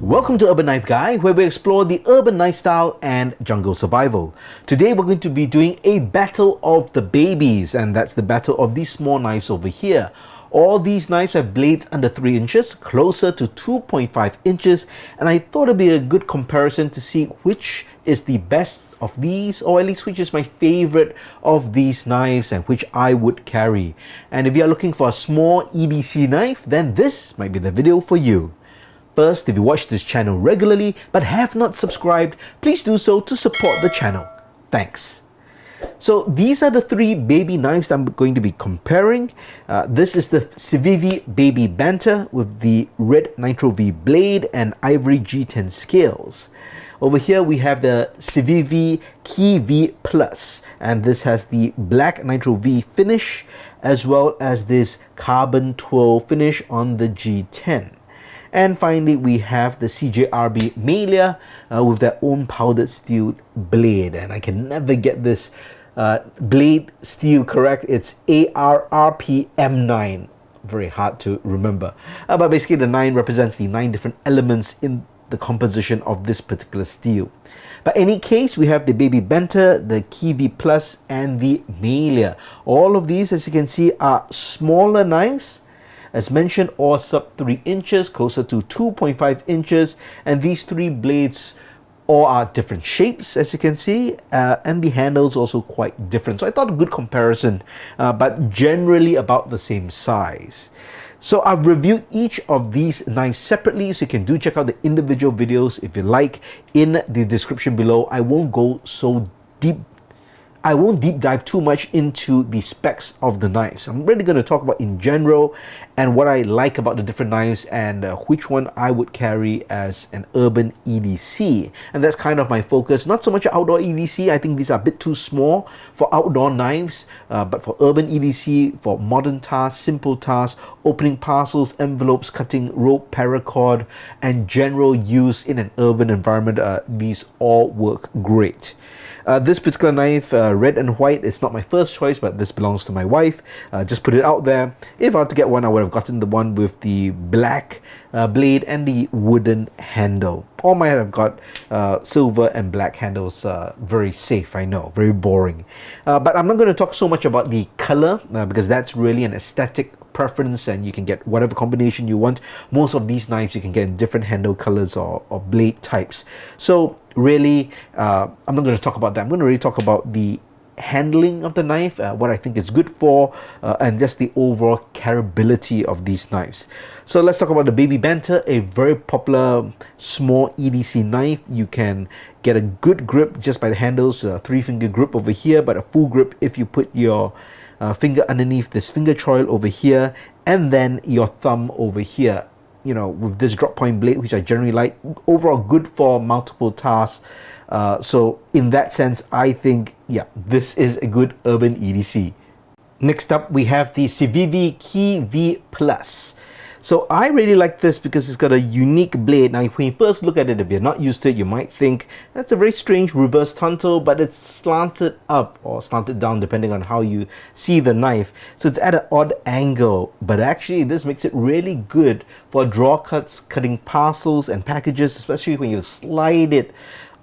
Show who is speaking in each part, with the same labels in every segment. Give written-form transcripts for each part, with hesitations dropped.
Speaker 1: Welcome to Urban Knife Guy, where we explore the urban knife style and jungle survival. Today we're going to be doing a battle of the babies, and that's the battle of these small knives over here. All these knives have blades under 3 inches, closer to 2.5 inches, and I thought it'd be a good comparison to see which is the best of these, or at least which is my favorite of these knives and which I would carry. And if you're looking for a small EDC knife, then this might be the video for you. First, if you watch this channel regularly but have not subscribed, please do so to support the channel. Thanks. So these are the 3 baby knives I'm going to be comparing. This is the CVV Baby Banter with the red Nitro V blade and ivory G10 scales. Over here we have the CVV Key V Plus, and this has the black Nitro V finish as well as this carbon twirl finish on the G10. And finally, we have the CJRB Melia with their own powdered steel blade. And I can never get this blade steel correct. It's ARRPM9. Very hard to remember. But basically, the 9 represents the 9 different elements in the composition of this particular steel. But in any case, we have the Baby Banter, the Key V Plus, and the Melia. All of these, as you can see, are smaller knives. As mentioned, all sub 3 inches, closer to 2.5 inches, and these 3 blades all are different shapes, as you can see, and the handles also quite different. So I thought a good comparison, but generally about the same size. So I've reviewed each of these knives separately, so you can do check out the individual videos if you like in the description below. I won't go so deep. I won't deep dive too much into the specs of the knives. I'm really going to talk about in general and what I like about the different knives and which one I would carry as an urban EDC. And that's kind of my focus. Not so much outdoor EDC. I think these are a bit too small for outdoor knives. But for urban EDC, for modern tasks, simple tasks, opening parcels, envelopes, cutting rope, paracord, and general use in an urban environment, these all work great. This particular knife, red and white, it's not my first choice, but this belongs to my wife. Just put it out there. If I had to get one, I would have gotten the one with the black blade and the wooden handle. All mine have got silver and black handles. Very safe, I know, very boring. But I'm not going to talk so much about the color because that's really an aesthetic preference, and you can get whatever combination you want. Most of these knives you can get in different handle colors or blade types. So really, I'm not going to talk about that. I'm going to really talk about the handling of the knife, what I think it's good for, and just the overall carryability of these knives. So let's talk about the Baby Banter, a very popular small EDC knife. You can get a good grip just by the handles, 3-finger grip over here, but a full grip if you put your finger underneath this finger choil over here, and then your thumb over here. You know, with this drop point blade, which I generally like. Overall good for multiple tasks. So in that sense, I think, yeah, this is a good urban EDC. Next up, we have the CVV Key V Plus. So I really like this because it's got a unique blade. Now, when you first look at it, if you're not used to it, you might think that's a very strange reverse tanto, but it's slanted up or slanted down depending on how you see the knife. So it's at an odd angle, but actually this makes it really good for draw cuts, cutting parcels and packages, especially when you slide it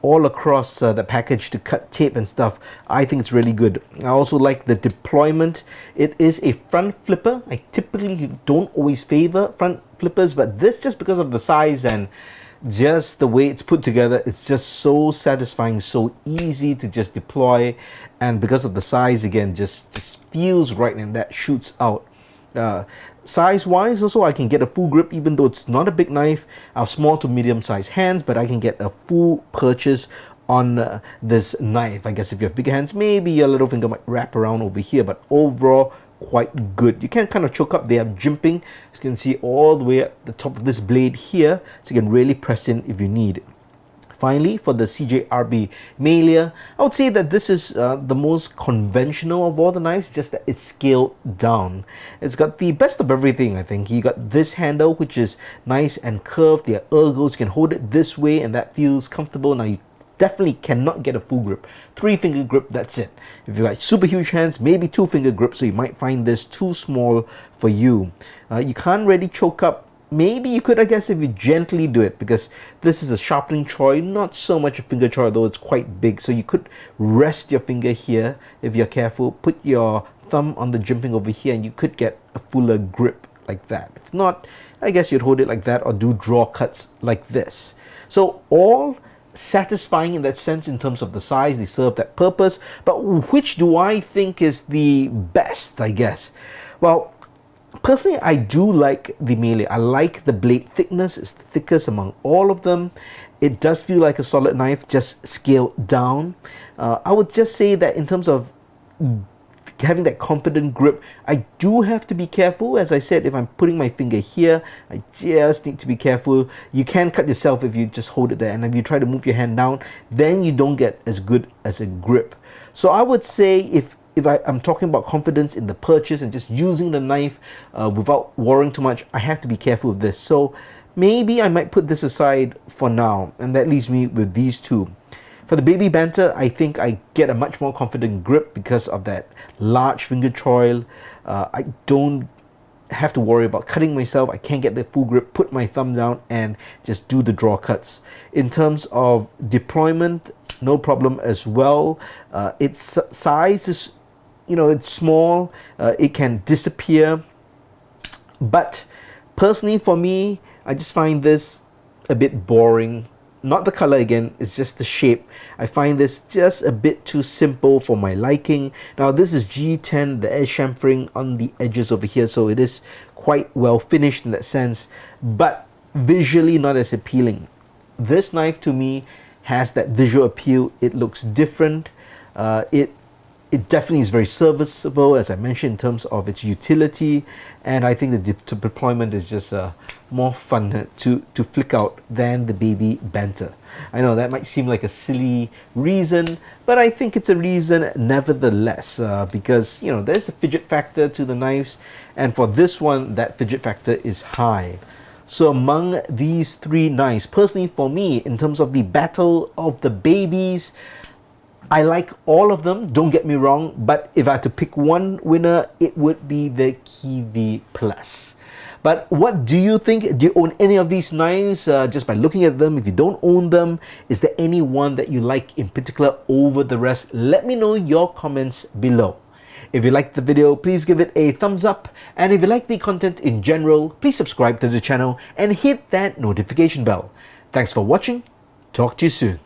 Speaker 1: all across the package to cut tape and stuff. I think it's really good. I also like the deployment. It is a front flipper. I typically don't always favor front flippers, but this, just because of the size and just the way it's put together, it's just so satisfying, so easy to just deploy, and because of the size, again, just feels right, and that shoots out. Size wise also, I can get a full grip even though it's not a big knife. I have small to medium sized hands, but I can get a full purchase on this knife. I guess if you have bigger hands, maybe your little finger might wrap around over here, but overall quite good. You can kind of choke up. They have jimping, as you can see, all the way at the top of this blade here, so you can really press in if you need. Finally, for the CJRB Melia, I would say that this is the most conventional of all the knives, just that it's scaled down. It's got the best of everything, I think. You got this handle, which is nice and curved. There are ergos. You can hold it this way, and that feels comfortable. Now, you definitely cannot get a full grip. 3-finger grip, that's it. If you got super huge hands, maybe 2-finger grip, so you might find this too small for you. You can't really choke up maybe you could, I guess, if you gently do it, because this is a sharpening choy, not so much a finger choy, though it's quite big. So you could rest your finger here if you're careful, put your thumb on the jimping over here, and you could get a fuller grip like that. If not, I guess you'd hold it like that or do draw cuts like this. So all satisfying in that sense in terms of the size, they serve that purpose. But which do I think is the best, I guess? Well, personally, I do like the Melia. I like the blade thickness. It's the thickest among all of them. It does feel like a solid knife, just scaled down. I would just say that in terms of having that confident grip, I do have to be careful. As I said, if I'm putting my finger here, I just need to be careful. You can cut yourself if you just hold it there, and if you try to move your hand down, then you don't get as good as a grip. So I would say if I'm talking about confidence in the purchase and just using the knife without worrying too much, I have to be careful with this. So maybe I might put this aside for now, and that leaves me with these two. For the baby Banter, I think I get a much more confident grip because of that large finger choil. I don't have to worry about cutting myself. I can get the full grip, put my thumb down, and just do the draw cuts. In terms of deployment, no problem as well. Its size is, it's small. It can disappear. But personally, for me, I just find this a bit boring. Not the color again, it's just the shape. I find this just a bit too simple for my liking. Now this is G10, the edge chamfering on the edges over here, so it is quite well finished in that sense, but visually not as appealing. This knife to me has that visual appeal. It looks different. It definitely is very serviceable, as I mentioned, in terms of its utility, and I think the deployment is just more fun to flick out than the baby Banter. I know that might seem like a silly reason, but I think it's a reason nevertheless, because there's a fidget factor to the knives, and for this one, that fidget factor is high. So among these three knives, personally for me, in terms of the battle of the babies, I like all of them, don't get me wrong, but if I had to pick one winner, it would be the Key V Plus. But what do you think? Do you own any of these knives? Just by looking at them, if you don't own them, is there any one that you like in particular over the rest? Let me know your comments below. If you liked the video, please give it a thumbs up. And if you like the content in general, please subscribe to the channel and hit that notification bell. Thanks for watching. Talk to you soon.